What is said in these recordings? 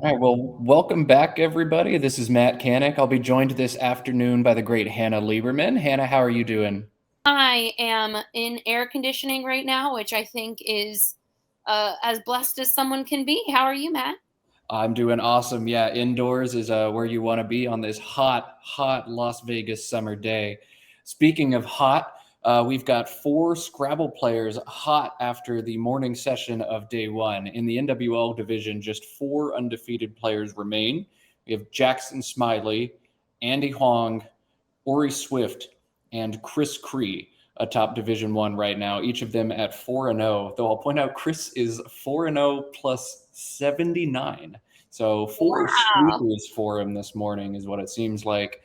All right, well, welcome back, everybody. This is Matt Canik. I'll be joined this afternoon by the great Hannah Lieberman. Hannah, how are you doing? I am in air conditioning right now, which I think is as blessed as someone can be. How are you, Matt? I'm doing awesome. Yeah, indoors is where you want to be on this hot, hot Las Vegas summer day. Speaking of hot, we've got four Scrabble players hot after the morning session of day one. In the NWL division, just four undefeated players remain. We have Jackson Smylie, Andy Huang, Ori Swift, and Chris Cree atop Division One right now. Each of them at 4-0. Though I'll point out Chris is 4-0 plus 79. So four Wow. sweepers for him this morning is what it seems like.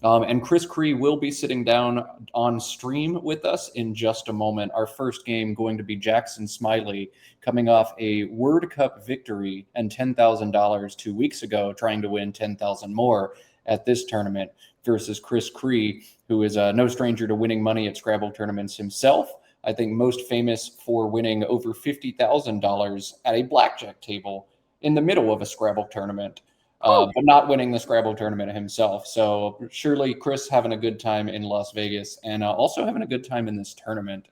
And Chris Cree will be sitting down on stream with us in just a moment. Our first game going to be Jackson Smylie coming off a Word Cup victory and $10,000 2 weeks ago, trying to win 10,000 more at this tournament versus Chris Cree, who is no stranger to winning money at Scrabble tournaments himself. I think most famous for winning over $50,000 at a blackjack table in the middle of a Scrabble tournament, Oh, but not winning the Scrabble tournament himself. So surely Chris having a good time in Las Vegas and also having a good time in this tournament.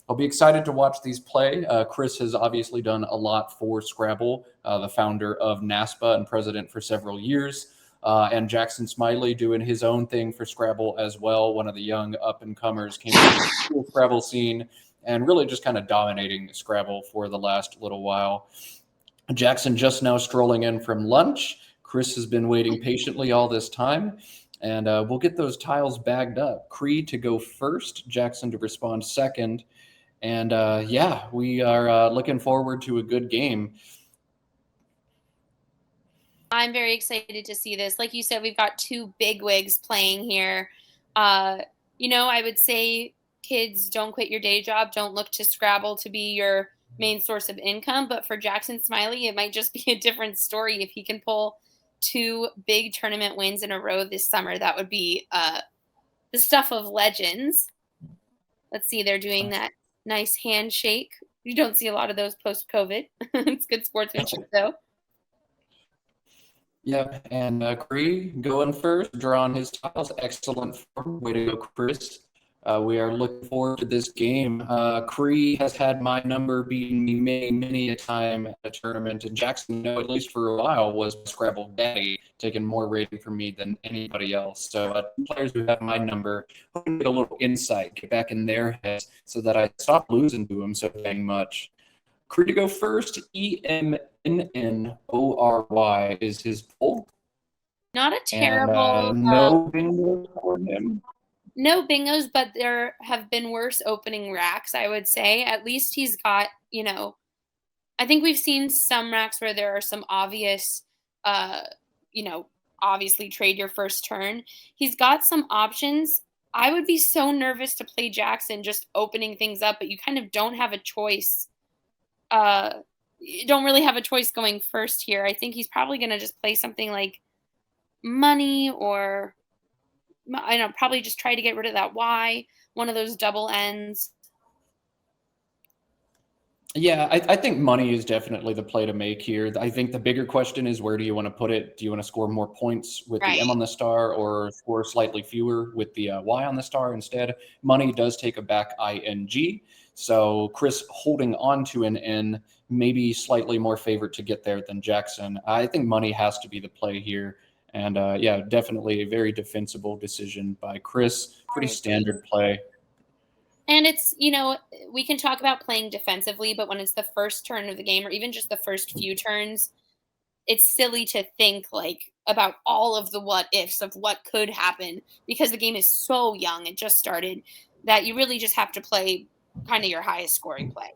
I'll be excited to watch these play. Chris has obviously done a lot for Scrabble, the founder of NASPA and president for several years. And Jackson Smylie doing his own thing for Scrabble as well. One of the young up and comers came into the cool Scrabble scene and really just kind of dominating Scrabble for the last little while. Jackson just now strolling in from lunch. Chris has been waiting patiently all this time. And we'll get those tiles bagged up. Cree to go first, Jackson to respond second. And yeah, we are looking forward to a good game. I'm very excited to see this. Like you said, we've got two big wigs playing here. I would say kids, don't quit your day job. Don't look to Scrabble to be your main source of income. But for Jackson Smylie, it might just be a different story. If he can pull two big tournament wins in a row this summer, that would be the stuff of legends. Let's see, they're doing that nice handshake. You don't see a lot of those post COVID. It's good sportsmanship, though. Yep, and Cree going first, drawing his tiles. Excellent form. Way to go, Chris. We are looking forward to this game. Cree has had my number beaten me many, many a time at a tournament, and Jackson, at least for a while, was Scrabble Daddy, taking more rating from me than anybody else. So players who have my number, hoping to get a little insight, get back in their heads so that I stop losing to them so dang much. Cree to go first. EMNNORY is his poll, Not a and terrible, no bingo for him. no bingos, but there have been worse opening racks, I would say. At least he's got, I think we've seen some racks where there are some obvious, uh, you know, obviously trade your first turn. He's got some options. I would be so nervous to play Jackson just opening things up, but you kind of don't have a choice. You don't really have a choice going first here. I think he's probably going to just play something like money or I know, probably just try to get rid of that Y, one of those double ends. Yeah, I think money is definitely the play to make here. I think the bigger question is where do you want to put it? Do you want to score more points with the M Right. on the star or score slightly fewer with the Y on the star instead? Money does take a back ing. So Chris holding on to an N, maybe slightly more favored to get there than Jackson. I think money has to be the play here. And yeah, definitely a very defensible decision by Chris. Pretty I agree. standard play. And we can talk about playing defensively, but when it's the first turn of the game or even just the first few turns, it's silly to think like about all of the what ifs of what could happen because the game is so young, it just started, that you really just have to play kind of your highest scoring play.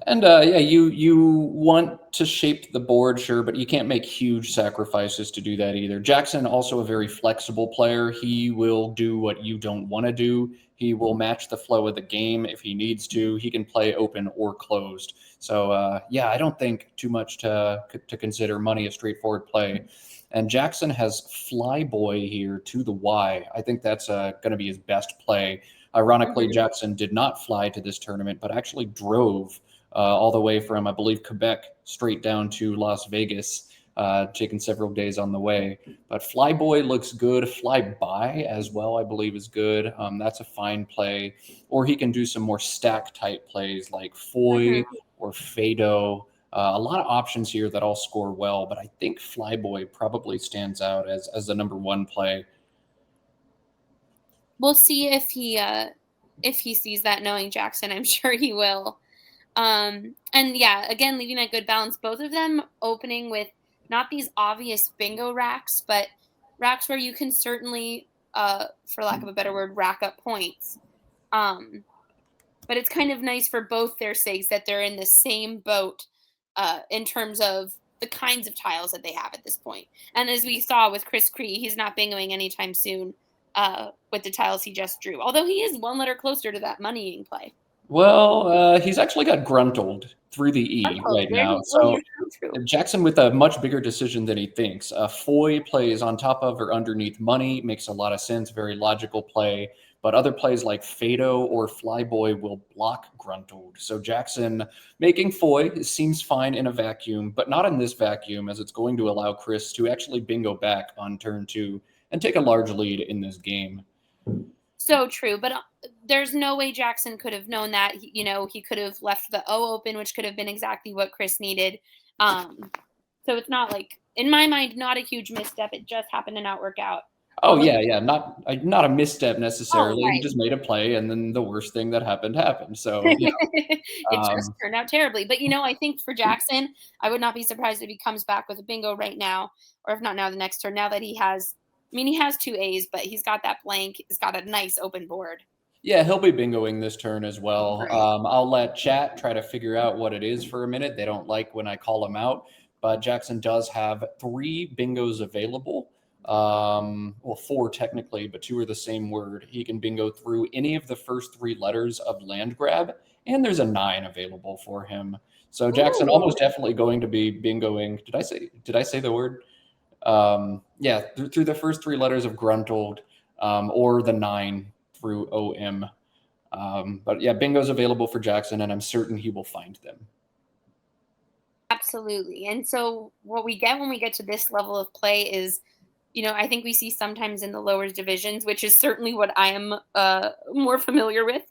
And yeah, you want to shape the board, sure, but you can't make huge sacrifices to do that either. Jackson also a very flexible player. He will do what you don't want to do. He will match the flow of the game if he needs to. He can play open or closed. So yeah, I don't think too much to consider money a straightforward play. And Jackson has Flyboy here to the Y. I think that's going to be his best play. Ironically, Mhm. Jackson did not fly to this tournament, but actually drove all the way from, I believe, Quebec straight down to Las Vegas taking several days on the way. But Flyboy looks good. Flyby as well, I believe, is good. That's a fine play. Or he can do some more stack type plays like Foy Mhm. or Fado. A lot of options here that all score well, but I think Flyboy probably stands out as the number one play. We'll see if he sees that knowing Jackson. I'm sure he will. And yeah, again, leaving that good balance, both of them opening with not these obvious bingo racks, but racks where you can certainly, for lack of a better word, rack up points. Um, but it's kind of nice for both their sakes that they're in the same boat in terms of the kinds of tiles that they have at this point. And as we saw with Chris Cree, he's not bingoing anytime soon with the tiles he just drew. Although he is one letter closer to that moneying play. Well, he's actually got gruntled through the E Oh, right there now. you go. So You're so true. Jackson with a much bigger decision than he thinks. Foy plays on top of or underneath money, makes a lot of sense, very logical play. But other plays like Fado or Flyboy will block gruntled. So Jackson making Foy seems fine in a vacuum, but not in this vacuum, as it's going to allow Chris to actually bingo back on turn two and take a large lead in this game. So true, but there's no way Jackson could have known that. He could have left the O open, which could have been exactly what Chris needed. So it's not like, in my mind, not a huge misstep. It just happened to not work out. Oh Although, yeah, not a misstep oh necessarily. He right, just made a play, and then the worst thing that happened. So it just um, turned out terribly. But I think for Jackson, I would not be surprised if he comes back with a bingo right now, or if not now, the next turn. Now that he has, I mean, he has two A's, but he's got that blank. He's got a nice open board. yeah, he'll be bingoing this turn as well. Right. I'll let chat try to figure out what it is for a minute. They don't like when I call them out, but Jackson does have 3 bingos available. Well, 4 technically, but 2 are the same word. He can bingo through any of the first 3 letters of land grab, and there's a 9 available for him. So Jackson Ooh. almost definitely going to be bingoing. Did I say the word? Yeah, through the first 3 letters of gruntled, or the 9 through OM. But yeah, bingo's available for Jackson, and I'm certain he will find them. Absolutely. And so what we get when we get to this level of play is, I think we see sometimes in the lower divisions, which is certainly what I am more familiar with,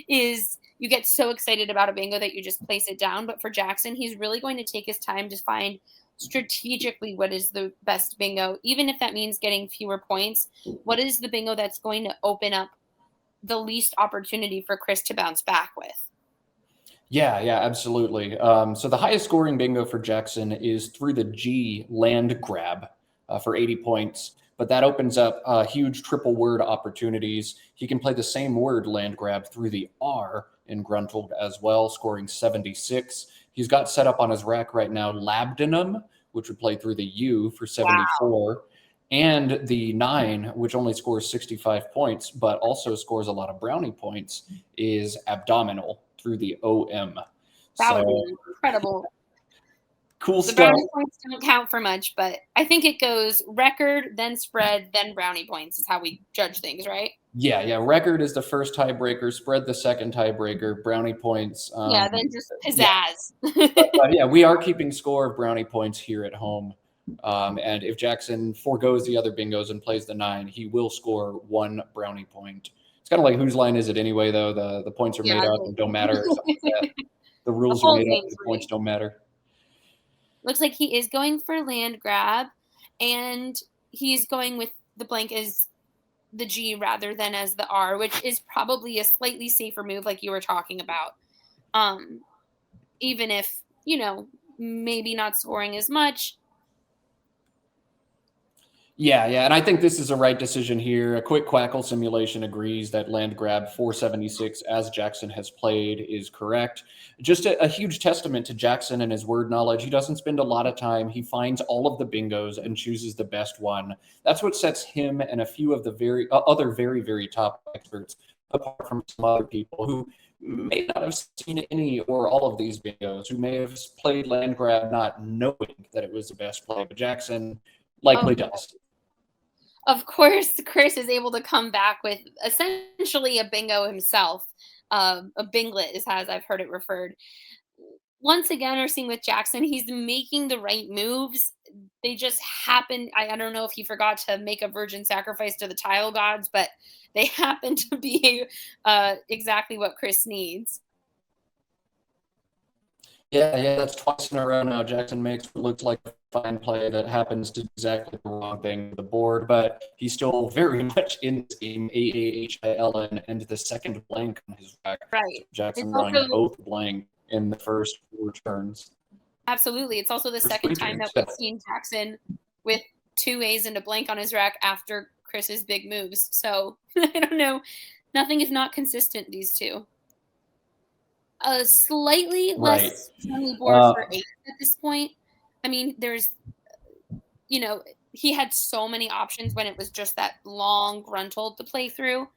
is you get so excited about a bingo that you just place it down. But for Jackson, he's really going to take his time to find strategically what is the best bingo, even if that means getting fewer points. What is the bingo that's going to open up the least opportunity for Chris to bounce back with? Yeah, absolutely. So the highest scoring bingo for Jackson is through the G land grab for 80 points, but that opens up huge triple word opportunities. He can play the same word land grab through the R in gruntled as well, scoring 76. He's got set up on his rack right now labdanum, which would play through the U for Wow. 74. And the 9, which only scores 65 points, but also scores a lot of brownie points, is abdominal through the OM. That would So be incredible. cool The stuff. brownie points don't count for much, but I think it goes record, then spread, then brownie points is how we judge things, right? Yeah. Record is the first tiebreaker, spread the second tiebreaker, brownie points. Yeah, then just Yeah, pizzazz. but yeah, we are keeping score of brownie points here at home. And if Jackson foregoes the other bingos and plays the 9, he will score 1 brownie point. It's kind of like whose line is it anyway, though? The points are Yeah, made up and don't matter or something like that. The the rules are whole made up, game's the points rigged. don't matter. Looks like he is going for land grab, and he's going with the blank as the G rather than as the R, which is probably a slightly safer move, like you were talking about. Um, Even if, maybe not scoring as much. Yeah, and I think this is a right decision here. A quick Quackle simulation agrees that land grab 476, as Jackson has played, is correct. Just a huge testament to Jackson and his word knowledge. He doesn't spend a lot of time. He finds all of the bingos and chooses the best one. That's what sets him and a few of the other very, very top experts apart from some other people who may not have seen any or all of these bingos, who may have played land grab not knowing that it was the best play. But Jackson Of likely does. Of course, Chris is able to come back with essentially a bingo himself. A binglet is as I've heard it referred. once again are seeing with Jackson, he's making the right moves. They just happen. I don't know if he forgot to make a virgin sacrifice to the tile gods, but they happen to be exactly what Chris needs. Yeah, yeah, that's twice in a row now. Jackson makes what looks like a fine play that happens to do exactly the wrong thing with the board, but he's still very much in this game. AAHILN and the second blank on his rack. So Right. It's Jackson drawing also both blank in the first four turns. absolutely. It's also the First second three time turns, that yeah. we've seen Jackson with two A's and a blank on his rack after Chris's big moves. So I don't know. Nothing is not consistent, these two. A slightly Right. less friendly board Uh, for eight at this point. I mean, there's, you know, he had so many options when it was just that long Gruntled to play through.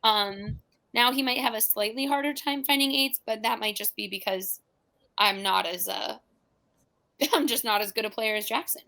Um, Now he might have a slightly harder time finding eights, but that might just be because I'm not as I'm just not as good a player as Jackson.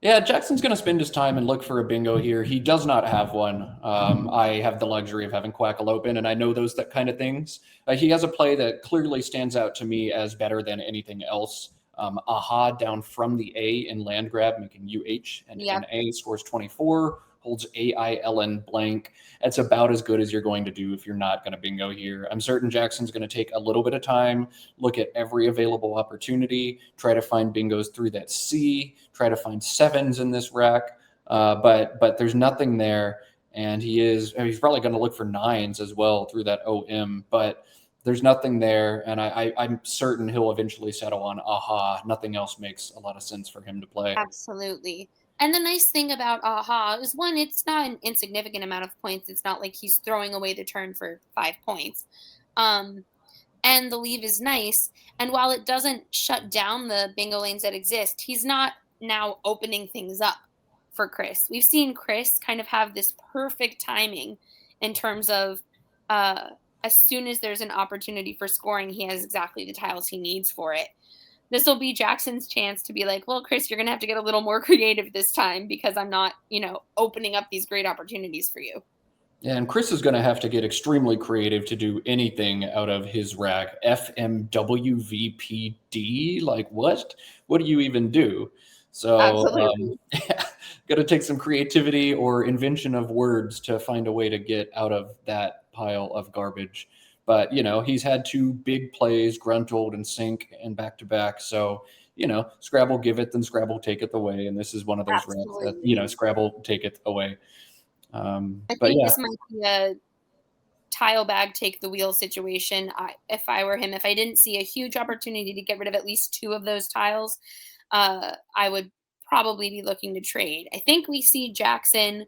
Yeah, Jackson's going to spend his time and look for a bingo here. He does not have one. I have the luxury of having Quackle open, and I know those that kind of things. He has a play that clearly stands out to me as better than anything else. Aha down from the A in land grab, making UH, and Yeah, an A scores 24, holds AILN blank. That's about as good as you're going to do if you're not going to bingo here. I'm certain Jackson's going to take a little bit of time, look at every available opportunity, try to find bingos through that C, try to find sevens in this rack. But there's nothing there, and he's probably going to look for nines as well through that OM, but there's nothing there, and I'm certain he'll eventually settle on aha. Nothing else makes a lot of sense for him to play. absolutely. And the nice thing about Aha is one, it's not an insignificant amount of points. It's not like he's throwing away the turn for 5 points. Um, and the leave is nice. And while it doesn't shut down the bingo lanes that exist, he's not now opening things up for Chris. We've seen Chris kind of have this perfect timing in terms of uh, as soon as there's an opportunity for scoring, he has exactly the tiles he needs for it. This will be Jackson's chance to be like, well, Chris, you're going to have to get a little more creative this time because I'm not, opening up these great opportunities for you. Yeah, and Chris is going to have to get extremely creative to do anything out of his rack. FMWVPD? Like, what? What do you even do? So, Absolutely. got to take some creativity or invention of words to find a way to get out of that pile of garbage. But, he's had two big plays, Gruntled and Sink, and back to back. So, Scrabble give it, then Scrabble take it away. And this is one of those racks that, Absolutely. Scrabble take it away. I But think yeah, this might be a tile bag take the wheel situation. If I were him, if I didn't see a huge opportunity to get rid of at least two of those tiles, I would probably be looking to trade. I think we see Jackson.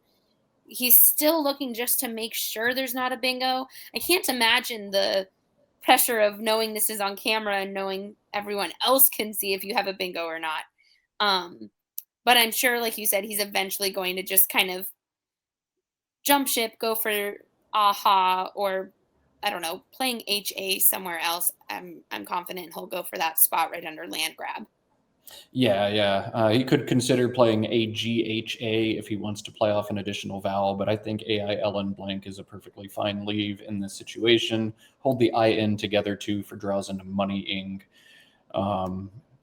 He's still looking just to make sure there's not a bingo. I can't imagine the pressure of knowing this is on camera and knowing everyone else can see if you have a bingo or not. Um, but I'm sure, like you said, he's eventually going to just kind of jump ship, go for aha, or I don't know, playing HA somewhere else. I'm confident he'll go for that spot right under land grab. yeah, yeah. He could consider playing a GHA if he wants to play off an additional vowel, but I think AILN blank is a perfectly fine leave in this situation. Hold the IN together too for draws into money ing.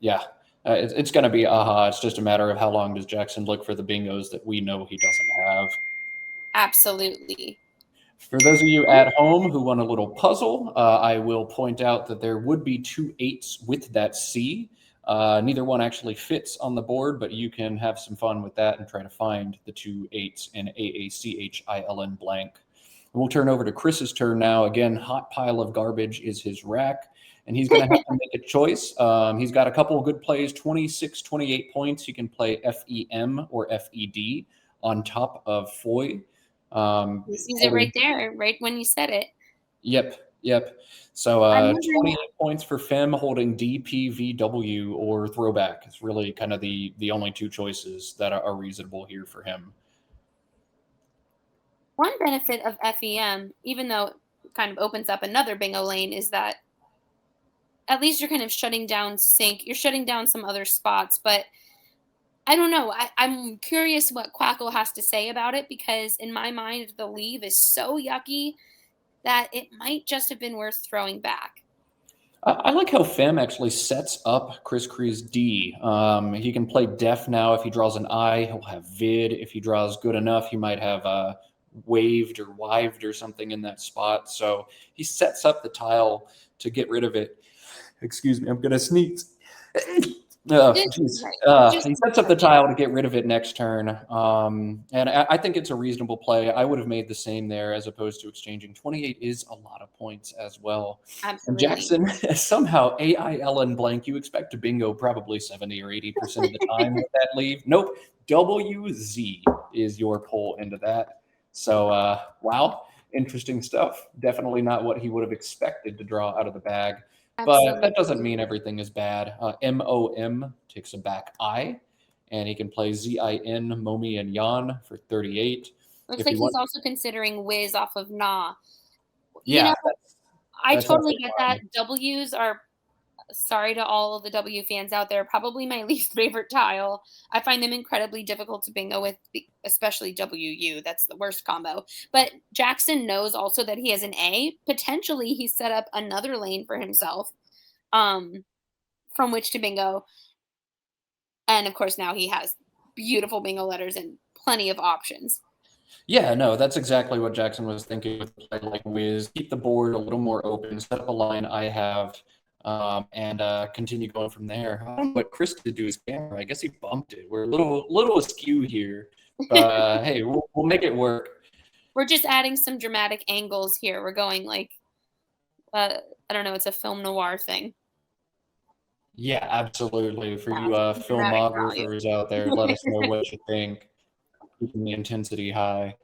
Yeah, it's going to be aha. It's just a matter of how long does Jackson look for the bingos that we know he doesn't have. Absolutely. For those of you at home who want a little puzzle, I will point out that there would be two eights with that C. Neither one actually fits on the board, but you can have some fun with that and try to find the two eights in AACHILN blank. And we'll turn over to Chris's turn now. Again, hot pile of garbage is his rack, and he's going to have to make a choice. He's got a couple of good plays, 26, 28 points. He can play FEM or FED on top of Foy. He sees it Holding, right there, right when you said it. yep. So I'm wondering 28 points for Fem holding DPVW or throwback. It's really kind of the only two choices that are reasonable here for him. one benefit of FEM, even though it kind of opens up another bingo lane, is that at least you're kind of shutting down sync. You're shutting down some other spots, but I don't know. I'm curious what Quackle has to say about it because in my mind, the leave is so yucky that it might just have been worth throwing back. I like how Fem actually sets up Chris Cree's D. He can play Def now. If he draws an I, he'll have Vid. If he draws good enough, he might have Waved or Wived or something in that spot. So he sets up the tile to get rid of it. Excuse me, I'm going to sneeze. Geez. Right. Just He sets up the tile to get rid of it next turn. And I think it's a reasonable play. I would have made the same there as opposed to exchanging. 28 is a lot of points as well. And absolutely. Jackson, somehow, AILN blank, you expect to bingo probably 70 or 80% of the time with that leave. Nope. WZ is your pull into that. So, wow, interesting stuff. Definitely not what he would have expected to draw out of the bag. But that doesn't Absolutely. mean everything is bad. MOM takes a back I, and he can play ZIN, Momi, and Yan for 38. Looks If like he he's wants, also considering Wiz off of Nah. You yeah, know, I that's totally also get fine. that. W's are, sorry to all of the W fans out there, probably my least favorite tile. I find them incredibly difficult to bingo with, especially WU. That's the worst combo. But Jackson knows also that he has an A. Potentially, he set up another lane for himself, um, from which to bingo. And of course, now he has beautiful bingo letters and plenty of options. Yeah, no, that's exactly what Jackson was thinking with a play like Wiz. Keep the board a little more open, set up a line I have, and continue going from there. I don't know what Chris did to his camera. I guess he bumped it. We're a little askew here, but hey, we'll make it work. We're just adding some dramatic angles here. We're going like, I don't know, it's a film noir thing. Yeah, absolutely. For Yeah, you some dramatic value. filmographers out there, let us know what you think. Keeping the intensity high.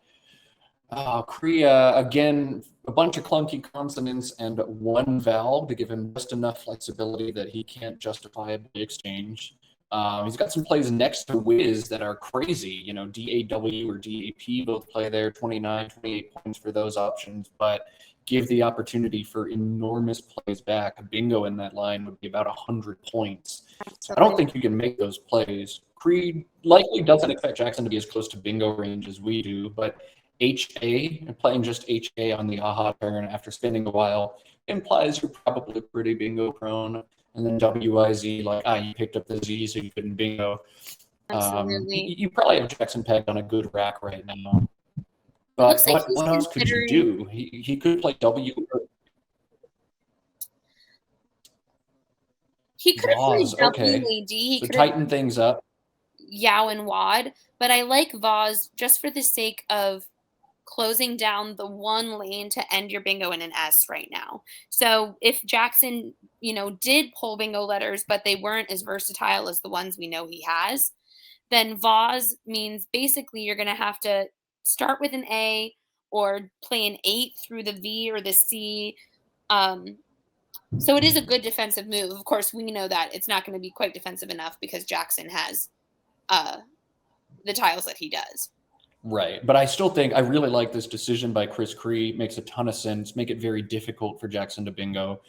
Cree, again, a bunch of clunky consonants and one vowel to give him just enough flexibility that he can't justifiably exchange. He's got some plays next to Wiz that are crazy. You know, DAW or DAP both play there, 29, 28 points for those options, but give the opportunity for enormous plays back. A bingo in that line would be about 100 points. So I don't Absolutely. think you can make those plays. Creed likely doesn't expect Jackson to be as close to bingo range as we do, but HA, playing just HA on the aha turn after spinning a while implies you're probably pretty bingo prone. And then WIZ, like, you picked up the Z, so you couldn't bingo. Absolutely. You probably have Jackson pegged on a good rack right now. It looks But like what he's else could you considering, do? He could play W he could have Vaz. played Okay. WAD. He So could have tighten things up. Yao and Wad, but I like Vaz just for the sake of closing down the one lane to end your bingo in an S right now. So if Jackson, did pull bingo letters, but they weren't as versatile as the ones we know he has, then Vaz means basically you're going to have to start with an A or play an 8 through the V or the C. Um, so it is a good defensive move. Of course, we know that it's not going to be quite defensive enough because Jackson has uh, the tiles that he does. Right. But I still think I really like this decision by Chris Cree. Makes a ton of sense. Make it very difficult for Jackson to bingo.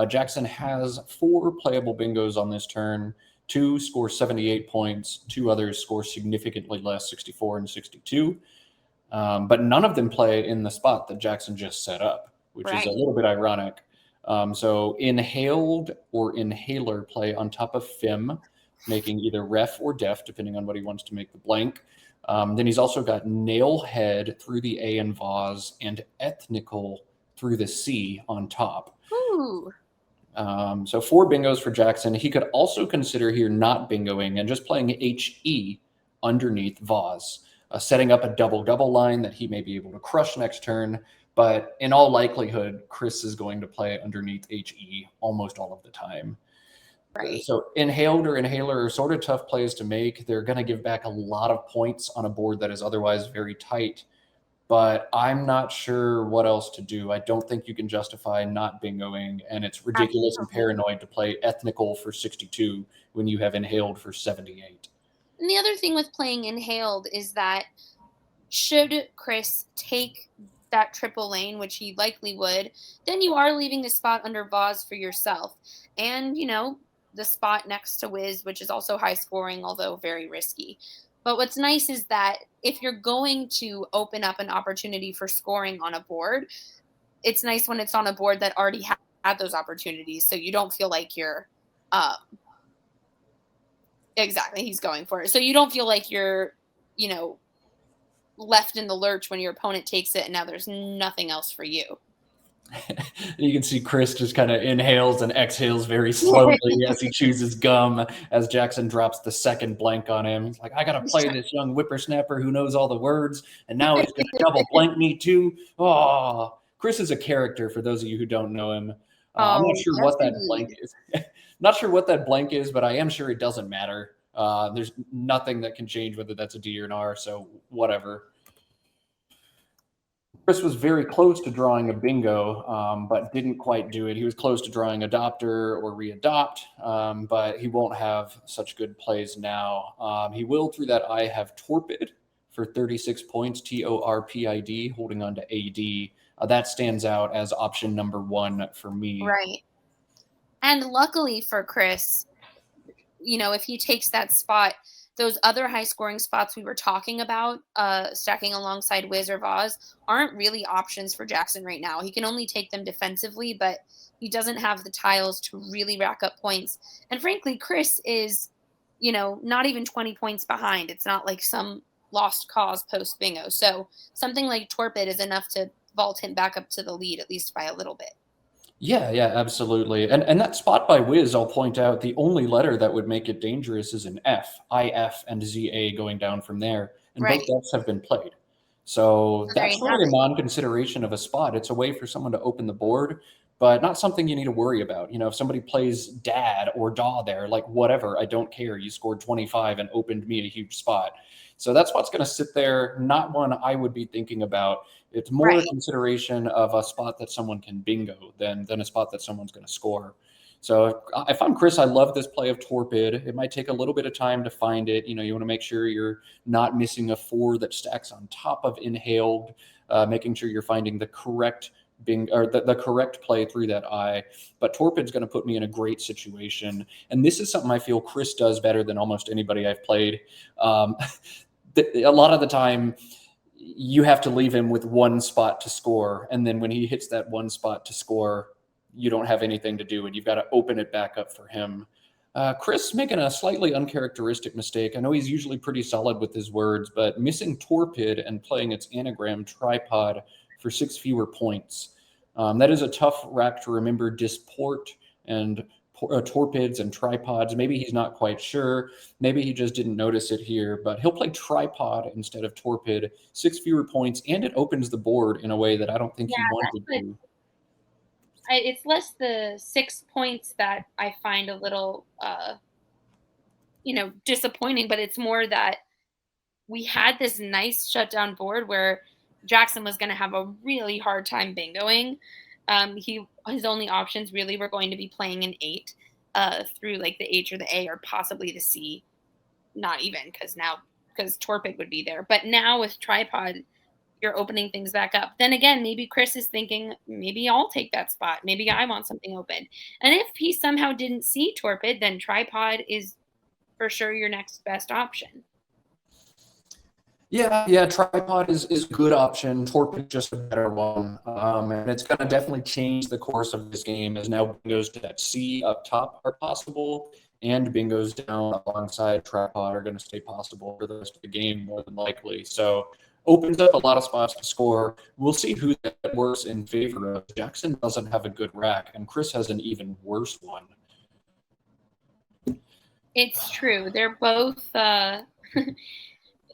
Jackson has 4 playable bingos on this turn. 2 score 78 points. 2 others score significantly less, 64 and 62. But none of them play in the spot that Jackson just set up, which is a Right. little bit ironic. So inhaled or inhaler play on top of Fim, making either ref or def, depending on what he wants to make the blank. Then he's also got nailhead through the A and vase and ethnical through the C on top. Ooh. So 4 bingos for Jackson. He could also consider here not bingoing and just playing HE underneath vase, setting up a double line that he may be able to crush next turn. But in all likelihood, Chris is going to play underneath HE almost all of the time. Right. So inhaled or inhaler are sort of tough plays to make. They're going to give back a lot of points on a board that is otherwise very tight. But I'm not sure what else to do. I don't think you can justify not bingoing, and it's ridiculous and Absolutely. paranoid to play ethnical for 62 when you have inhaled for 78. And the other thing with playing inhaled is that should Chris take that triple lane, which he likely would, then you are leaving the spot under Vaz for yourself. And, the spot next to Wiz, which is also high scoring, although very risky. But what's nice is that if you're going to open up an opportunity for scoring on a board, it's nice when it's on a board that already has at those opportunities, so you don't feel like you're exactly, he's going for it. So you don't feel like you're, you know, left in the lurch when your opponent takes it and now there's nothing else for you. You can see Chris just kind of inhales and exhales very slowly as he chooses gum, as Jackson drops the second blank on him. He's like, I got to play this young whippersnapper who knows all the words, and now he's going to double blank me too. Oh, Chris is a character for those of you who don't know him. I'm not sure yes, what that indeed. blank is. Not sure what that blank is, but I am sure it doesn't matter. There's nothing that can change whether that's a D or an R, so whatever. Chris was very close to drawing a bingo, but didn't quite do it. He was close to drawing adopter or readopt, but he won't have such good plays now. He will, through that I have torpid for 36 points, TORPID, holding on to AD. That stands out as option number one for me. Right. And luckily for Chris, you know, if he takes that spot, those other high scoring spots we were talking about, stacking alongside Wiz or Vaz, aren't really options for Jackson right now. He can only take them defensively, but he doesn't have the tiles to really rack up points. And frankly, Chris is, you know, not even 20 points behind. It's not like some lost cause post bingo. So something like Torpid is enough to vault him back up to the lead, at least by a little bit. Yeah, absolutely. And that spot by Wiz, I'll point out, the only letter that would make it dangerous is an F, IF and ZA going down from there. And Right. both Fs have been played. So There that's you really have a it. non-consideration of a spot. It's a way for someone to open the board, but not something you need to worry about. You know, if somebody plays dad or daw there, like whatever, I don't care. You scored 25 and opened me a huge spot. So that's what's going to sit there. Not one I would be thinking about. It's more a Right. consideration of a spot that someone can bingo than a spot that someone's going to score. So if I'm Chris, I love this play of Torpid. It might take a little bit of time to find it. You know, you want to make sure you're not missing a 4 that stacks on top of Inhaled, making sure you're finding the correct or the correct play through that eye. But Torpid's going to put me in a great situation. And this is something I feel Chris does better than almost anybody I've played. A lot of the time, you have to leave him with one spot to score. And then when he hits that one spot to score, you don't have anything to do, and you've got to open it back up for him. Chris making a slightly uncharacteristic mistake. I know he's usually pretty solid with his words, but missing Torpid and playing its anagram tripod for 6 fewer points. That is a tough rack to remember. Disport and torpids and tripods. Maybe he's not quite sure. Maybe he just didn't notice it here, but he'll play tripod instead of torpid, 6 fewer points, and it opens the board in a way that I don't think he wanted to. It's less the 6 points that I find a little, you know, disappointing, but it's more that we had this nice shutdown board where Jackson was going to have a really hard time bingoing. His only options really were going to be playing an 8 through like the H or the A or possibly the C. Not even because Torpid would be there. But now with tripod, you're opening things back up. Then again, maybe Chris is thinking, maybe I'll take that spot. Maybe I want something open. And if he somehow didn't see Torpid, then tripod is for sure your next best option. Yeah, tripod is a good option. Torpid just a better one. And it's going to definitely change the course of this game as now bingos to that C up top are possible, and bingos down alongside tripod are going to stay possible for the rest of the game more than likely. So opens up a lot of spots to score. We'll see who that works in favor of. Jackson doesn't have a good rack, and Chris has an even worse one. It's true. They're both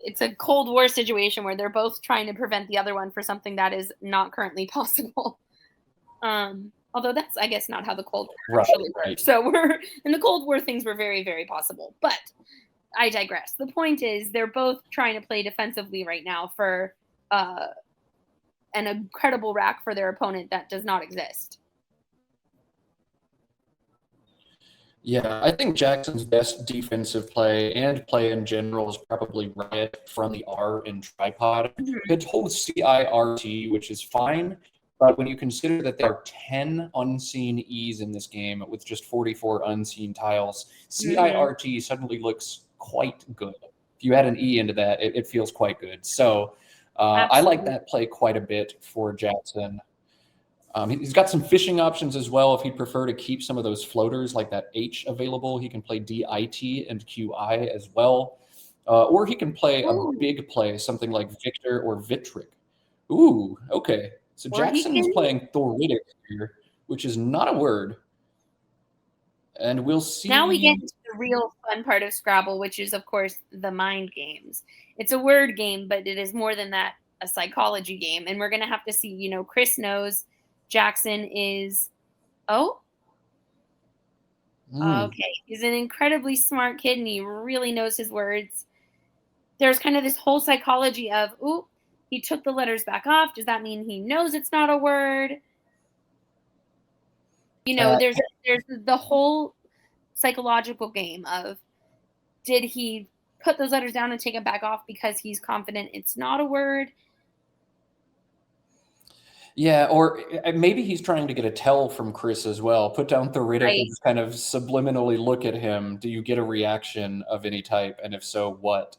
it's a Cold War situation where they're both trying to prevent the other one for something that is not currently possible. Although that's, I guess, not how the Cold War actually worked. So we're in the Cold War, things were very, very possible. But I digress. The point is they're both trying to play defensively right now for an incredible rack for their opponent that does not exist. Yeah, I think Jackson's best defensive play and play in general is probably Riot from the R in tripod. It holds CIRT, which is fine, but when you consider that there are 10 unseen E's in this game with just 44 unseen tiles, CIRT suddenly looks quite good. If you add an E into that, it feels quite good. So I like that play quite a bit for Jackson. He's got some fishing options as well if he'd prefer to keep some of those floaters like that H available. He can play DIT and QI as well. Or he can play a Ooh, big play, something like Victor or Vitric. Ooh, okay. So or he Jackson is can. playing Thoritic here, which is not a word. And we'll Now we get see. into the real fun part of Scrabble, which is, of course, the mind games. It's a word game, but it is more than that, a psychology game. And we're going to have to see, Chris knows Jackson is, oh, Hmm. okay. He's an incredibly smart kid and he really knows his words. There's kind of this whole psychology of, ooh, he took the letters back off. Does that mean he knows it's not a word? Uh, There's the whole psychological game of, did he put those letters down and take them back off because he's confident it's not a word? Yeah, or maybe he's trying to get a tell from Chris as well. Put down Theritic and Right. just kind of subliminally look at him. Do you get a reaction of any type? And if so, what?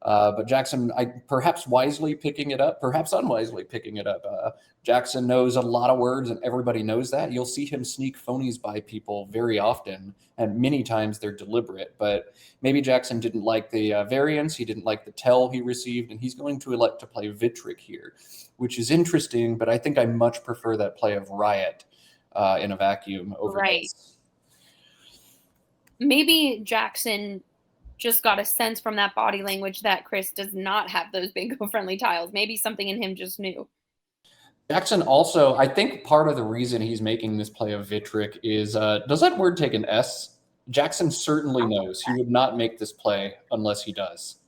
But Jackson, perhaps wisely picking it up, perhaps unwisely picking it up. Jackson knows a lot of words, and everybody knows that. You'll see him sneak phonies by people very often, and many times they're deliberate. But maybe Jackson didn't like the variance, he didn't like the tell he received, and he's going to elect to play Vitric here, which is interesting. But I think I much prefer that play of Riot in a vacuum over Right. this. Maybe Jackson just got a sense from that body language that Chris does not have those bingo friendly tiles. Maybe something in him just knew. Jackson also, I think part of the reason he's making this play of Vitric is does that word take an S? Jackson certainly knows he would not make this play unless he does.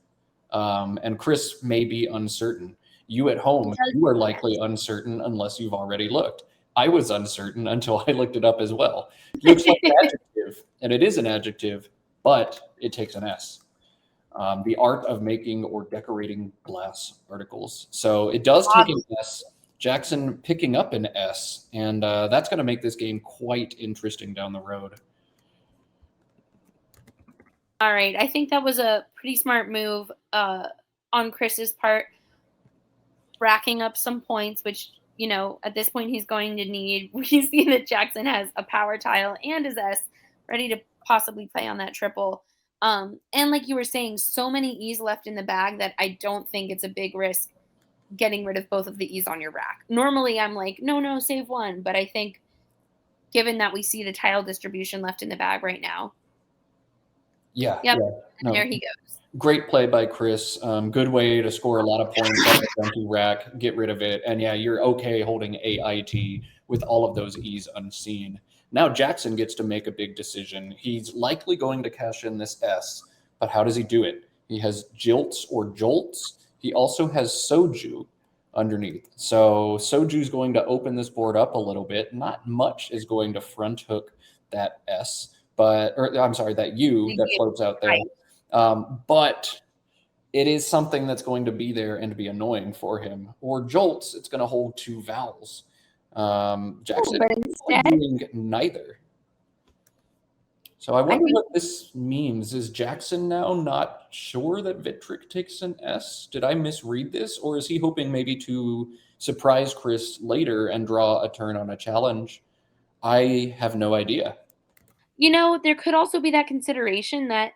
And Chris may be uncertain. You at It home, does. you are likely uncertain unless you've already looked. I was uncertain until I looked it up as well. It looks like an adjective, and it is an adjective, but it takes an S. The art of making or decorating glass articles. So it does take an S. Jackson picking up an S, and that's going to make this game quite interesting down the road. All right. I think that was a pretty smart move on Chris's part, racking up some points, which, at this point he's going to need. We see that Jackson has a power tile and his S ready to possibly play on that triple. And like you were saying, so many E's left in the bag that I don't think it's a big risk getting rid of both of the E's on your rack. Normally I'm like, no, no, save one. But I think given that we see the tile distribution left in the bag right now, Yeah, yep, yeah. and there No, he goes. great play by Chris. Good way to score a lot of points on the empty rack, get rid of it. And yeah, you're okay holding AIT with all of those E's unseen. Now Jackson gets to make a big decision. He's likely going to cash in this S, but how does he do it? He has jilts or jolts. He also has soju underneath. So soju's going to open this board up a little bit. Not much is going to front hook that S, or I'm sorry, that U that floats out there. Right. But it is something that's going to be there and be annoying for him. Or jolts, it's going to hold two vowels. Jackson But is instead, doing neither. So I I wonder think what this means. Is Jackson now not sure that Vitric takes an S? Did I misread this? Or is he hoping maybe to surprise Chris later and draw a turn on a challenge? I have no idea. there could also be that consideration that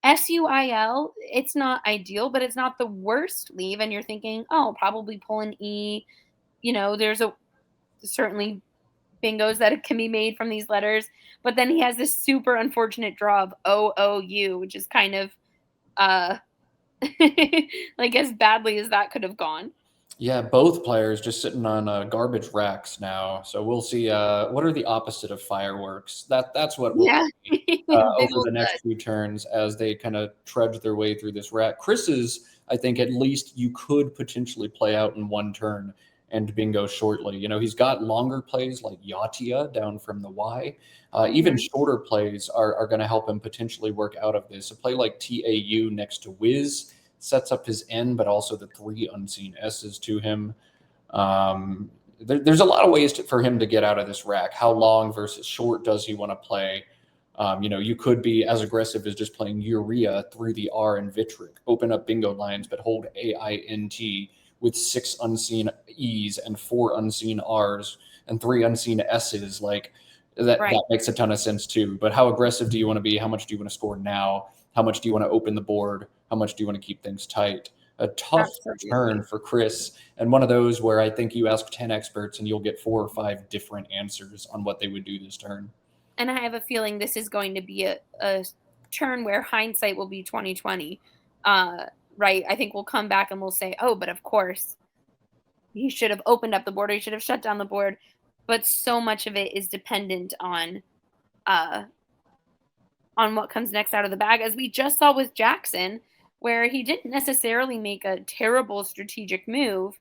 SUIL, it's not ideal, but it's not the worst leave. And you're thinking, oh, probably pull an E. There's certainly bingos that can be made from these letters. But then he has this super unfortunate draw of OOU, which is kind of uh like as badly as that could have gone. Yeah, both players just sitting on garbage racks now. So we'll see. What are the opposite of fireworks? That's what we'll Yeah. see Big over old the next few turns as they kind of trudge their way through this rack. Chris's, I think, at least you could potentially play out in one turn and bingo shortly. He's got longer plays like Yatia down from the Y. Even Mhm. shorter plays are going to help him potentially work out of this. A play like TAU next to Wiz sets up his N, but also the three unseen S's to him. There's a lot of ways for him to get out of this rack. How long versus short does he want to play? You could be as aggressive as just playing urea through the R and Vitric, open up bingo lines, but hold AINT with 6 unseen E's and 4 unseen R's. and 3 unseen S's, like that makes a ton of sense too. But how aggressive do you want to be? How much do you want to score now? How much do you want to open the board? How much do you want to keep things tight? A tough turn for Chris, and one of those where I think you ask 10 experts and you'll get 4 or 5 different answers on what they would do this turn. And I have a feeling this is going to be a turn where hindsight will be 2020. Right? I think we'll come back and we'll say, "Oh, but of course, he should have opened up the board or he should have shut down the board." But so much of it is dependent uh on what comes next out of the bag, as we just saw with Jackson, where he didn't necessarily make a terrible strategic move,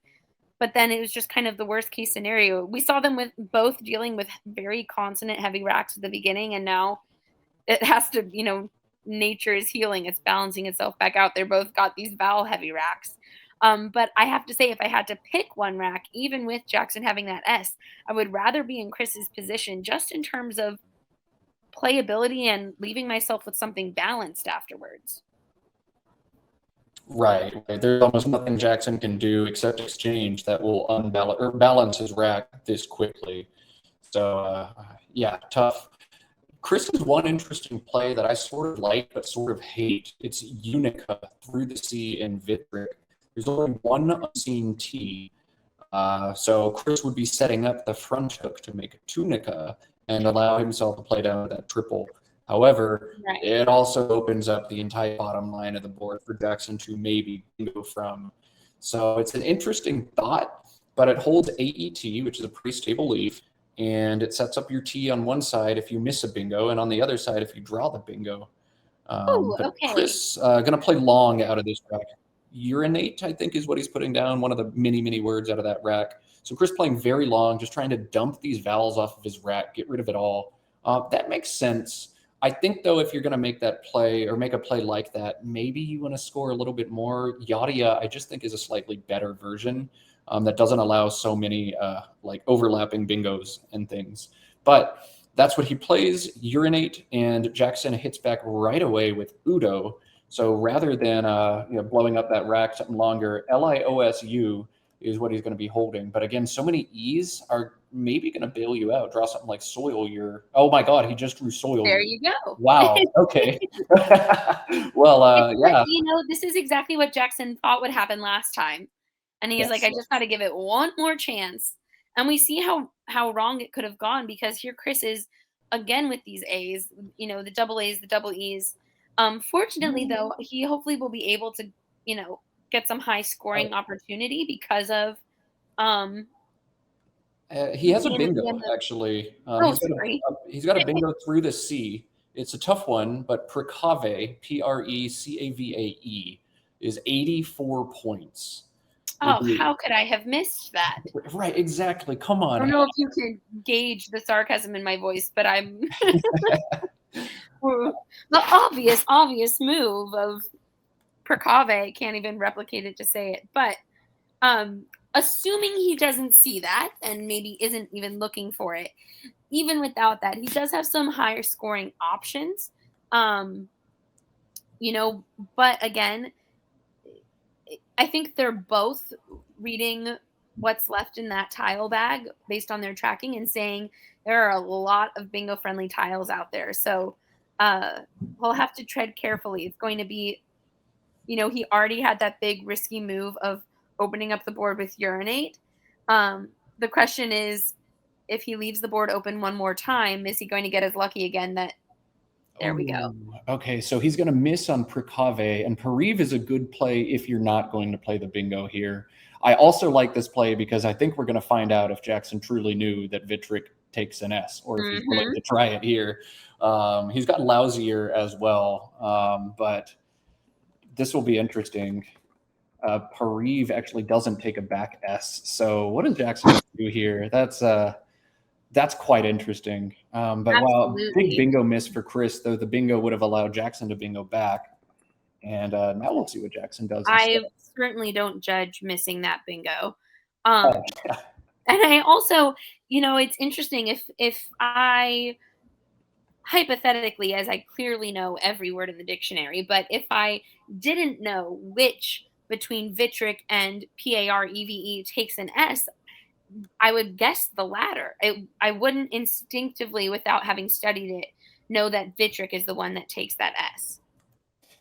but then it was just kind of the worst case scenario. We saw them with both dealing with very consonant heavy racks at the beginning, and now it has to, nature is healing. It's balancing itself back out. They're both got these vowel heavy racks. But I have to say, if I had to pick one rack, even with Jackson having that S, I would rather be in Chris's position just in terms of playability and leaving myself with something balanced afterwards. Right. There's almost nothing Jackson can do except exchange that will unbalance or balance his rack this quickly. So yeah, tough. Chris has one interesting play that I sort of like but sort of hate. It's Unica through the C in Vitric. There's only one unseen T. So Chris would be setting up the front hook to make a tunica and allow himself to play down that triple. However, it also opens up the entire bottom line of the board for Jackson to maybe go from. So it's an interesting thought, but it holds AET, which is a pretty stable leaf, and it sets up your T on one side if you miss a bingo, and on the other side if you draw the bingo. Okay. Chris going to play long out of this rack. Urinate, I think, is what he's putting down, one of the many, many words out of that rack. So Chris playing very long, just trying to dump these vowels off of his rack, get rid of it all. That makes sense. I think, though, if you're going to make that play or make a play like that, maybe you want to score a little bit more. Yadia, I just think, is a slightly better version that doesn't allow so many like overlapping bingos and things. But that's what he plays, Urinate, and Jackson hits back right away with Udo. So rather than blowing up that rack something longer, LIOSU is what he's going to be holding. But again, so many E's are maybe going to bail you out. Draw something like Soil Year. Oh my God, he just drew Soil There Year. you go. Wow. Okay. Well, yeah. This is exactly what Jackson thought would happen last time. And he's like, I just got to give it one more chance. And we see how wrong it could have gone, because here Chris is again with these A's, the double A's, the double E's. Fortunately, though, he hopefully will be able to, get some high scoring opportunity because of he has a bingo, actually. He's got a bingo through the C. It's a tough one, but Precave, Precavae, is 84 points. Oh, how could I have missed that? Right, exactly. Come on. I don't know if you can gauge the sarcasm in my voice, but I'm the obvious move of Precave. Can't even replicate it to say it. But assuming he doesn't see that and maybe isn't even looking for it, even without that, he does have some higher scoring options. But again, I think they're both reading what's left in that tile bag based on their tracking and saying there are a lot of bingo friendly tiles out there. So we'll have to tread carefully. It's going to be, he already had that big risky move of opening up the board with Urinate. The question is, if he leaves the board open one more time, is he going to get as lucky again that there we go. Okay, so he's going to miss on Precave, and Pariv is a good play if you're not going to play the bingo here. I also like this play because I think we're going to find out if Jackson truly knew that Vitric takes an S, or if he's willing to try it here. He's got lousier as well, but this will be interesting. Pariv actually doesn't take a back S, so what does Jackson do here? That's quite interesting. But wow, big bingo miss for Chris, though the bingo would have allowed Jackson to bingo back. And now we'll see what Jackson does. I certainly don't judge missing that bingo. And I also, it's interesting if I, hypothetically, as I clearly know every word in the dictionary, but if I didn't know which between Vitric and Pareve takes an S, I would guess the latter. I wouldn't instinctively, without having studied it, know that Vitric is the one that takes that S.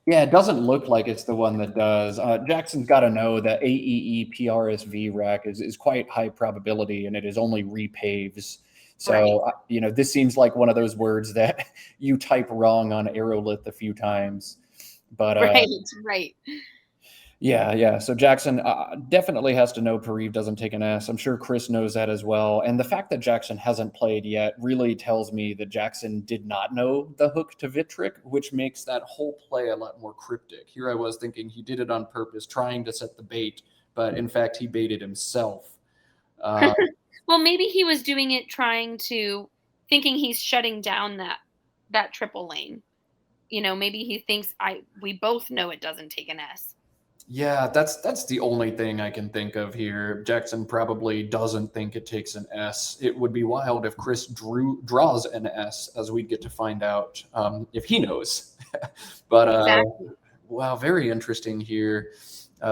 Yeah, it doesn't look like it's the one that does. Jackson's got to know that AEE rack is quite high probability, and it is only repaves. Right. So, this seems like one of those words that you type wrong on Aerolith a few times. But Right. Right. yeah, yeah. So Jackson definitely has to know Pareve doesn't take an S. I'm sure Chris knows that as well. And the fact that Jackson hasn't played yet really tells me that Jackson did not know the hook to Vitric, which makes that whole play a lot more cryptic. Here I was thinking he did it on purpose, trying to set the bait, but in fact he baited himself. Uh, Well, maybe he was doing it thinking he's shutting down that triple lane. Maybe he thinks we both know it doesn't take an S. Yeah, that's the only thing I can think of here. Jackson probably doesn't think it takes an S. It would be wild if Chris draws an S, as we'd get to find out if he knows. But Exactly. wow, very interesting here.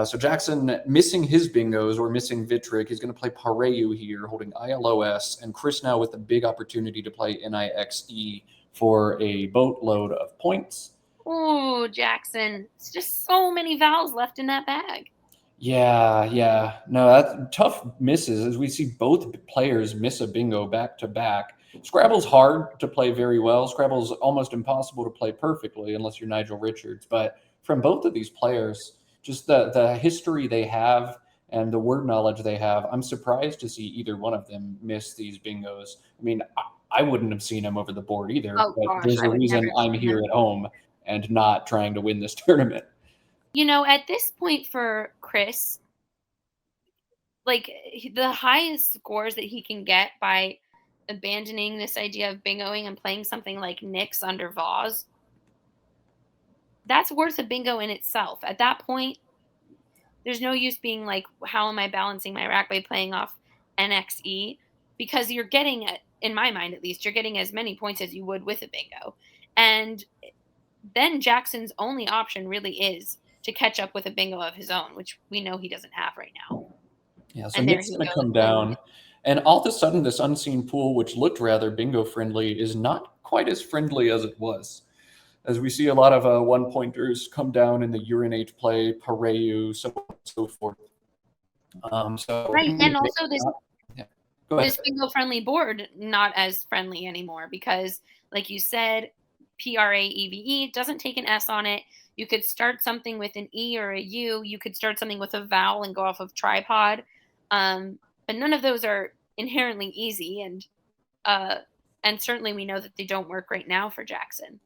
So Jackson missing his bingos or missing Vitric. He's going to play Pareu here, holding ILOS, and Chris now with a big opportunity to play NIXE for a boatload of points. Oh, Jackson. It's just so many vowels left in that bag. Yeah, yeah. No, that's tough misses as we see both players miss a bingo back to back. Scrabble's hard to play very well. Scrabble's almost impossible to play perfectly unless you're Nigel Richards. But from both of these players, just the history they have and the word knowledge they have, I'm surprised to see either one of them miss these bingos. I mean, I wouldn't have seen them over the board either, Oh but gosh, there's I a would never reason have I'm seen here them. at home and not trying to win this tournament. At this point for Chris, like the highest scores that he can get by abandoning this idea of bingoing and playing something like Nix under Vaz, that's worth a bingo in itself. At that point, there's no use being like, how am I balancing my rack by playing off NXE? Because you're getting, in my mind at least, you're getting as many points as you would with a bingo. And then Jackson's only option really is to catch up with a bingo of his own, which we know he doesn't have right now. Yeah, so And there Nick's he going to goes. come down. And all of a sudden, this unseen pool, which looked rather bingo friendly, is not quite as friendly as it was. As we see a lot of one pointers come down in the urinate play, Pareu, so on and so forth. So, Right. And also this yeah, go ahead. this bingo friendly board not as friendly anymore because, like you said, PRAEVE doesn't take an S on it. You could start something with an E or a U. You could start something with a vowel and go off of tripod. But none of those are inherently easy, uh, and certainly we know that they don't work right now for Jackson.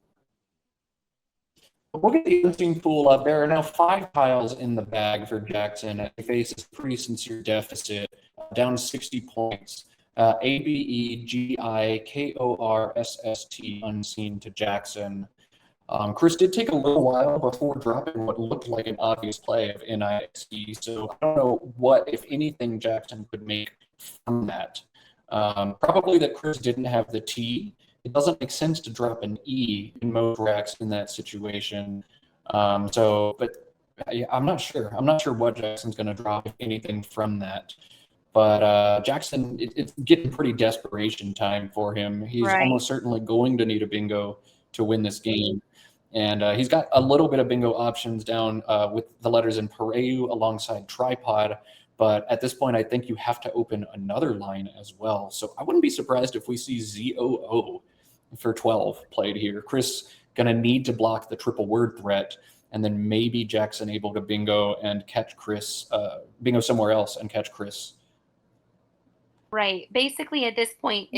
Look at the unseen pool up. There are now 5 tiles in the bag for Jackson as he faces a pretty sincere deficit, down 60 points. ABEGIKORSST unseen to Jackson. Chris did take a little while before dropping what looked like an obvious play of NIXE, so I don't know what, if anything, Jackson could make from that. Probably that Chris didn't have the T. It doesn't make sense to drop an E in most racks in that situation. But I'm not sure. I'm not sure what Jackson's going to drop, if anything, from that. But Jackson, it's getting pretty desperation time for him. He's Right. almost certainly going to need a bingo to win this game. And he's got a little bit of bingo options down with the letters in Pareu alongside tripod. But at this point, I think you have to open another line as well. So I wouldn't be surprised if we see ZOO for 12 played here. Chris going to need to block the triple word threat. And then maybe Jackson able to bingo and catch Chris, bingo somewhere else and catch Chris. Right. Basically, at this point,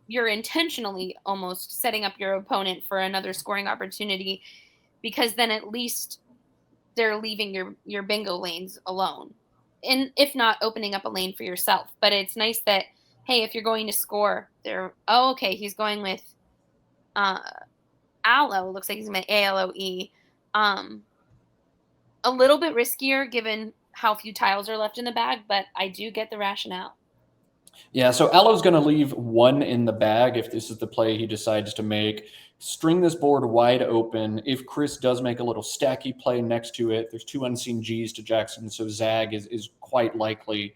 you're intentionally almost setting up your opponent for another scoring opportunity because then at least they're leaving your bingo lanes alone. And if not opening up a lane for yourself. But it's nice that, hey, if you're going to score, okay, he's going with Aloe. Looks like he's going to ALOE. A little bit riskier given how few tiles are left in the bag, but I do get the rationale. Yeah, so Aloe's going to leave 1 in the bag if this is the play he decides to make. String this board wide open. If Chris does make a little stacky play next to it, there's 2 unseen Gs to Jackson, so Zag is quite likely.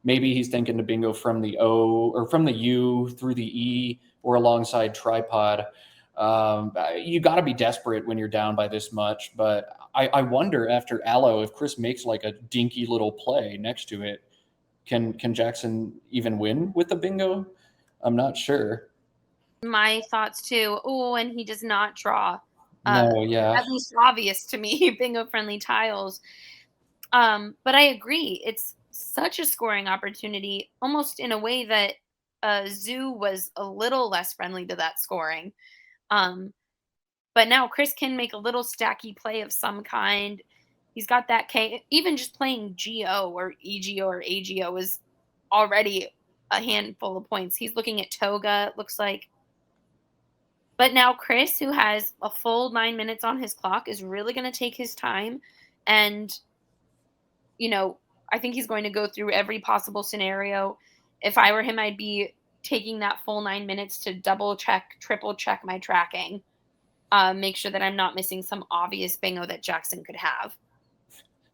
Maybe he's thinking to bingo from the O or from the U through the E or alongside tripod. You got to be desperate when you're down by this much. But I wonder after Allo if Chris makes like a dinky little play next to it, can Jackson even win with the bingo? I'm not sure. My thoughts too. Oh, and he does not draw. No, yeah. At least obvious to me, bingo friendly tiles. But I agree. It's such a scoring opportunity, almost in a way that Zoo was a little less friendly to that scoring. Um, but now Chris can make a little stacky play of some kind. He's got that K. Even just playing GO or EGO or AGO is already a handful of points. He's looking at Toga, it looks like. But now Chris, who has a full 9 minutes on his clock, is really going to take his time. And, you know, I think he's going to go through every possible scenario. If I were him, I'd be taking that full 9 minutes to double check, triple check my tracking, make sure that I'm not missing some obvious bingo that Jackson could have.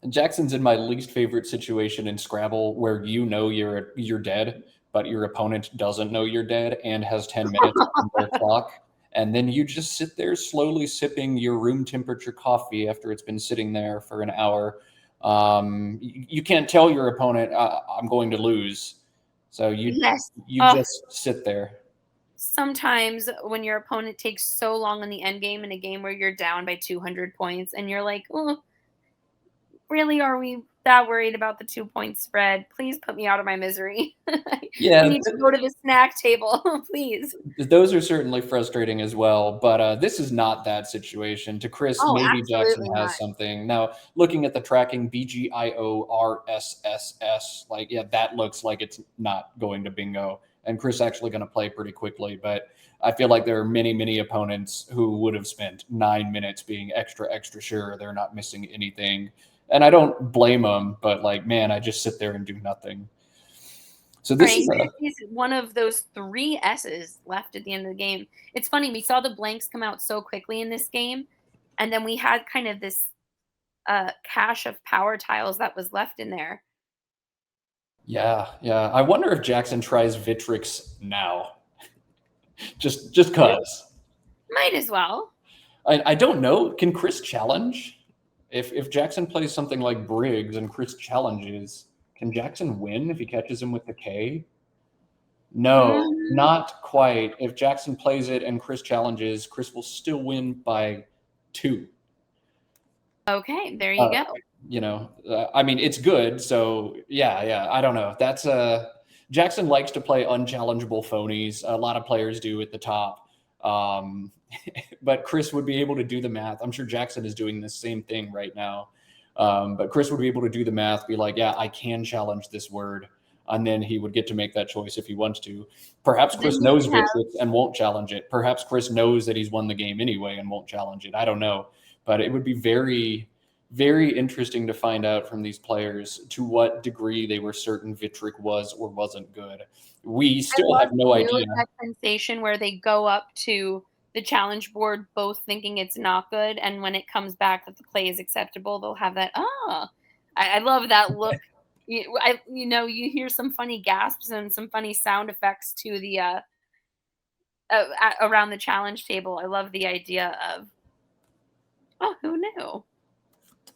And Jackson's in my least favorite situation in Scrabble, where you know you're dead, but your opponent doesn't know you're dead and has 10 minutes on their clock, and then you just sit there slowly sipping your room temperature coffee after it's been sitting there for an hour. You can't tell your opponent, "I'm going to lose," so Yes. you just sit there. Sometimes when your opponent takes so long in the end game in a game where you're down by 200 points and you're like, oh, really, are we that worried about the 2 point spread? Please put me out of my misery. I Yeah, need to go to the snack table, please. those are certainly frustrating as well, but this is not that situation. To Chris, Oh, maybe Jackson absolutely not. has something. Now, looking at the tracking, BGIORSSS, like, yeah, that looks like it's not going to bingo. And Chris actually going to play pretty quickly, but I feel like there are many, many opponents who would have spent 9 minutes being extra, extra sure they're not missing anything. And I don't blame them, but like, man, I just sit there and do nothing. So All this right, is a he's one of those three S's left at the end of the game. It's funny, we saw the blanks come out so quickly in this game, and then we had kind of this cache of power tiles that was left in there. Yeah, yeah. I wonder if Jackson tries Vitrix now, just cause. Might as well. I don't know. Can Chris challenge? If Jackson plays something like Briggs and Chris challenges, can Jackson win if he catches him with the K? No, Mhm. not quite. If Jackson plays it and Chris challenges, Chris will still win by 2. Okay, there you Uh, go. I mean, it's good. So yeah, yeah. I don't know. That's Jackson likes to play unchallengeable phonies. A lot of players do at the top. Um, but Chris would be able to do the math. I'm sure Jackson is doing the same thing right now. But Chris would be able to do the math, be like, yeah, I can challenge this word. And then he would get to make that choice if he wants to. Perhaps Then Chris he knows can have Vitrix and won't challenge it. Perhaps Chris knows that he's won the game anyway and won't challenge it. I don't know. But it would be very, very interesting to find out from these players to what degree they were certain Vitric was or wasn't good. We I still have love no too idea. that sensation where they go up to the challenge board both thinking it's not good, and when it comes back that the play is acceptable, they'll have that, "Ah." I love that look. You hear some funny gasps and some funny sound effects to the, around the challenge table. I love the idea of, "Oh, who knew?"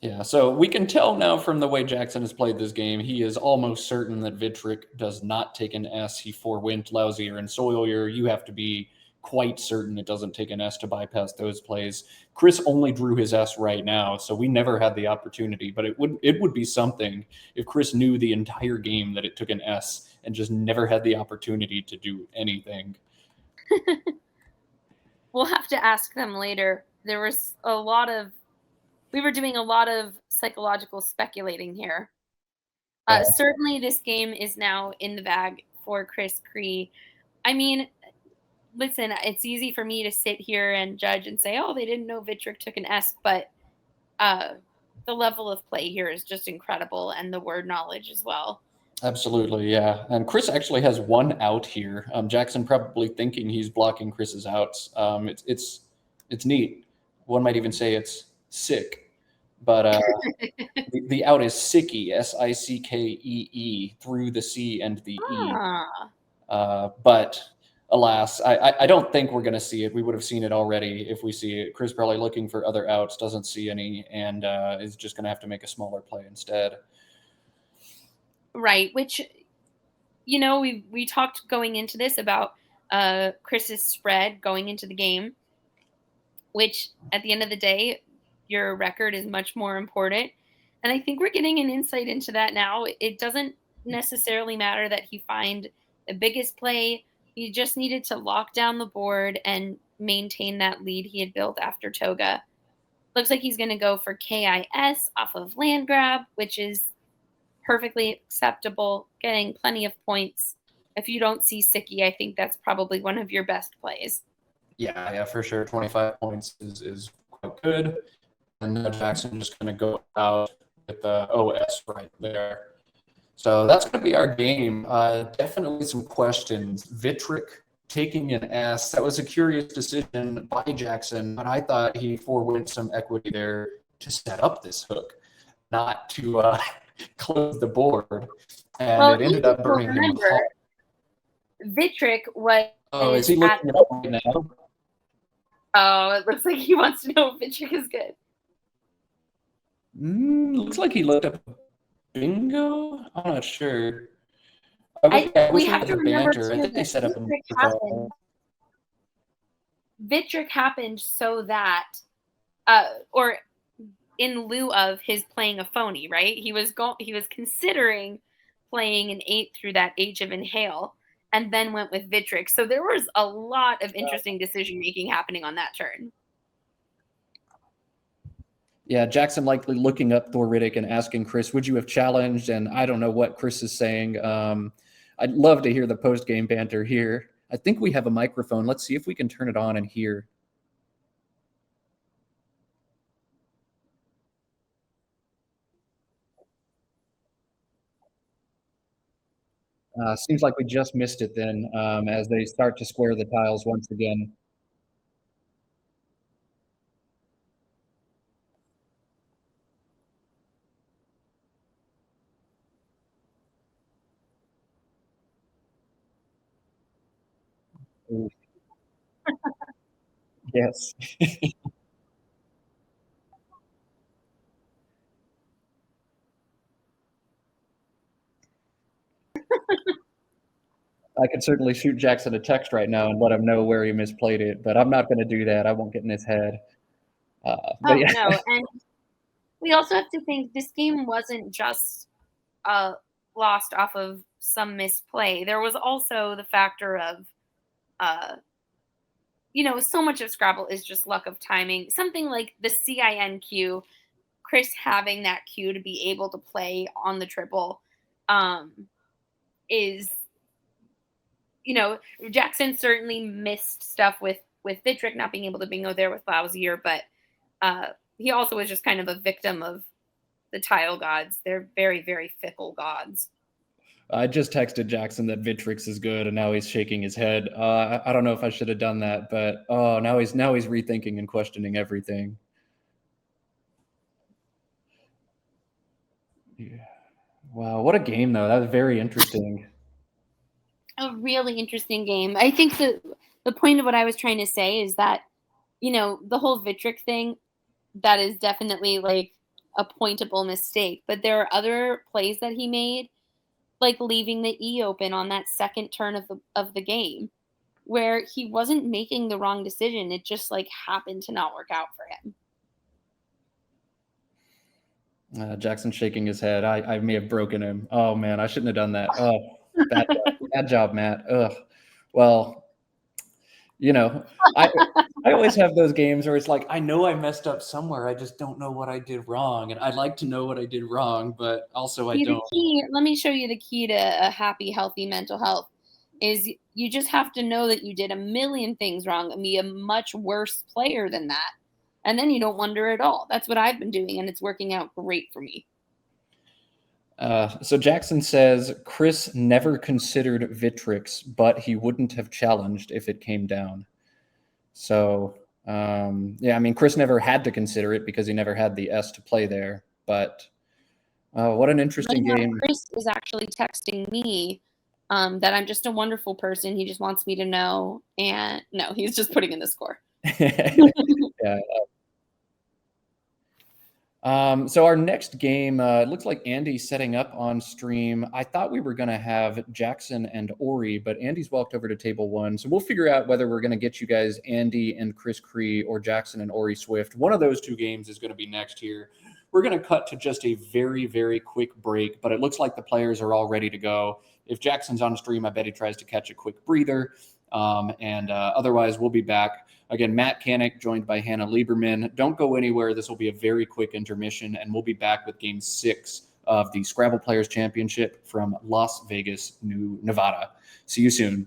Yeah, so we can tell now from the way Jackson has played this game, he is almost certain that Vitric does not take an S. He forewent Lousier and Soilier. You have to be quite certain it doesn't take an S to bypass those plays. Chris only drew his S right now, so we never had the opportunity. But it would be something if Chris knew the entire game that it took an S and just never had the opportunity to do anything. We'll have to ask them later. There was a lot of we were doing a lot of psychological speculating here. Certainly, this game is now in the bag for Chris Cree. I mean, listen, it's easy for me to sit here and judge and say, "Oh, they didn't know Vitric took an S," but uh, the level of play here is just incredible, and the word knowledge as well. Absolutely, yeah. And Chris actually has one out here. Jackson probably thinking he's blocking Chris's outs. It's neat. One might even say it's sick. but the out is Sickee, Sickee, through the C and the E. But alas, I don't think we're going to see it. We would have seen it already if we see it. Chris probably looking for other outs, doesn't see any, and is just going to have to make a smaller play instead. Right, which we talked going into this about Chris's spread going into the game, which at the end of the day, your record is much more important. And I think we're getting an insight into that now. It doesn't necessarily matter that he find the biggest play. He just needed to lock down the board and maintain that lead he had built after Toga. Looks like he's going to go for KIS off of land grab, which is perfectly acceptable, getting plenty of points. If you don't see Sickee, I think that's probably one of your best plays. Yeah, for sure. 25 points is quite good. And now Jackson just going to go out with the OS right there. So that's going to be our game. Definitely some questions. Vitric taking an S. That was a curious decision by Jackson, but I thought he forwent some equity there to set up this hook, not to close the board. And it ended up burning him. Vitric was. Oh, is he looking it up right now? Oh, it looks like he wants to know if Vitric is good. Looks like he looked up bingo. I'm not sure. We have to remember too, I think they set up Vitric happened so that, or in lieu of his playing a phony, right? He was considering playing an 8 through that H of Inhale, and then went with Vitric. So there was a lot of interesting decision making happening on that turn. Yeah, Jackson likely looking up Thoritic and asking Chris, would you have challenged? And I don't know what Chris is saying. I'd love to hear the post-game banter here. I think we have a microphone. Let's see if we can turn it on and hear. Seems like we just missed it then as they start to square the tiles once again. Yes. I could certainly shoot Jackson a text right now and let him know where he misplayed it, but I'm not going to do that. I won't get in his head. But yeah. No, and we also have to think this game wasn't just lost off of some misplay. There was also the factor of, so much of Scrabble is just luck of timing. Something like the CINQ, Chris having that cue to be able to play on the triple is, Jackson certainly missed stuff with Vitric not being able to bingo there with Lousier, but he also was just kind of a victim of the tile gods. They're very, very fickle gods. I just texted Jackson that Vitrix is good, and now he's shaking his head. I don't know if I should have done that, but now he's rethinking and questioning everything. Yeah. Wow, what a game though! That was very interesting. A really interesting game. I think the point of what I was trying to say is that the whole Vitric thing, that is definitely like a pointable mistake. But there are other plays that he made, like leaving the E open on that second turn of the game, where he wasn't making the wrong decision. It just like happened to not work out for him. Jackson shaking his head. I may have broken him. Oh man, I shouldn't have done that. Oh, bad job, Matt. Ugh. Well, I always have those games where it's like, I know I messed up somewhere. I just don't know what I did wrong. And I'd like to know what I did wrong, but also I don't. Let me show you the key to a happy, healthy mental health is you just have to know that you did a million things wrong and be a much worse player than that. And then you don't wonder at all. That's what I've been doing, and it's working out great for me. So Jackson says Chris never considered Vitrix, but he wouldn't have challenged if it came down. So Yeah, I mean, Chris never had to consider it because he never had the S to play there. But what an interesting Right now, game. Chris is actually texting me that I'm just a wonderful person. He just wants me to know. And no, he's just putting in the score. Yeah. So our next game, it looks like Andy's setting up on stream. I thought we were going to have Jackson and Ori, but Andy's walked over to table one. So we'll figure out whether we're going to get you guys Andy and Chris Cree or Jackson and Ori Swift. One of those two games is going to be next here. We're going to cut to just a very, very quick break, but it looks like the players are all ready to go. If Jackson's on stream, I bet he tries to catch a quick breather. Otherwise, we'll be back. Again, Matt Canik joined by Hannah Lieberman. Don't go anywhere. This will be a very quick intermission, and we'll be back with Game 6 of the Scrabble Players Championship from Las Vegas, Nevada. See you soon.